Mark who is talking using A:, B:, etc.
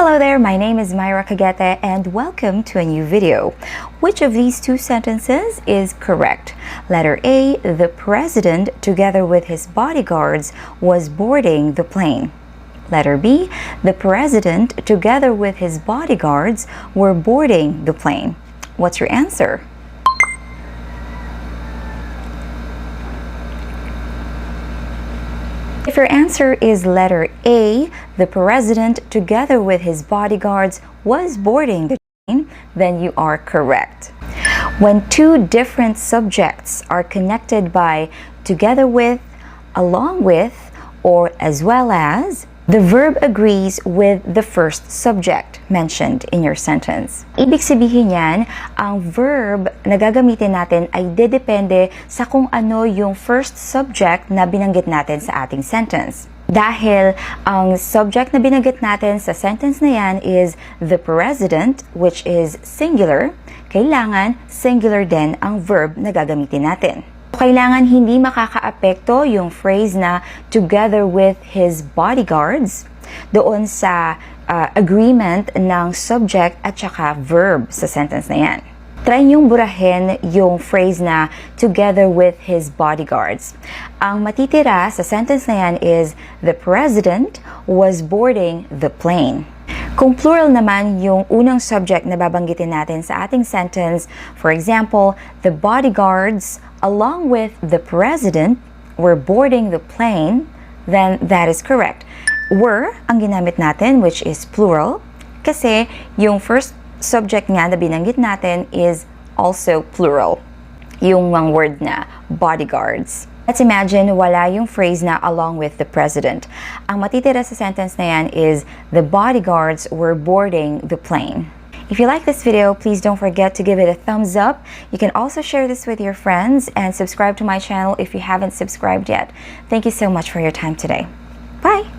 A: Hello there, my name is Myra Cagete and welcome to a new video. Which of these two sentences is correct? Letter A, the president together with his bodyguards was boarding the plane. Letter B, the president together with his bodyguards were boarding the plane. What's your answer? If your answer is letter A, the president together with his bodyguards was boarding the plane, then you are correct. When two different subjects are connected by together with, along with, or as well as, the verb agrees with the first subject mentioned in your sentence. Ibig sabihin yan, ang verb na gagamitin natin ay dedepende sa kung ano yung first subject na binanggit natin sa ating sentence. Dahil ang subject na binanggit natin sa sentence na yan is the president, which is singular, kailangan singular din ang verb na gagamitin natin. Kailangan hindi makakaapekto yung phrase na together with his bodyguards doon sa agreement ng subject at saka verb sa sentence na yan. Try niyong burahin yung phrase na together with his bodyguards. Ang matitira sa sentence na yan is the president was boarding the plane. Kung plural naman yung unang subject na babanggitin natin sa ating sentence, for example, the bodyguards along with the president were boarding the plane, then that is correct. Were ang ginamit natin, which is plural, kasi yung first subject nga na binanggit natin is also plural. Yung mga word na bodyguards. Let's imagine wala yung phrase na along with the president. Ang matitira sa sentence na yan is the bodyguards were boarding the plane. If you like this video, please don't forget to give it a thumbs up. You can also share this with your friends and subscribe to my channel if you haven't subscribed yet. Thank you so much for your time today. Bye!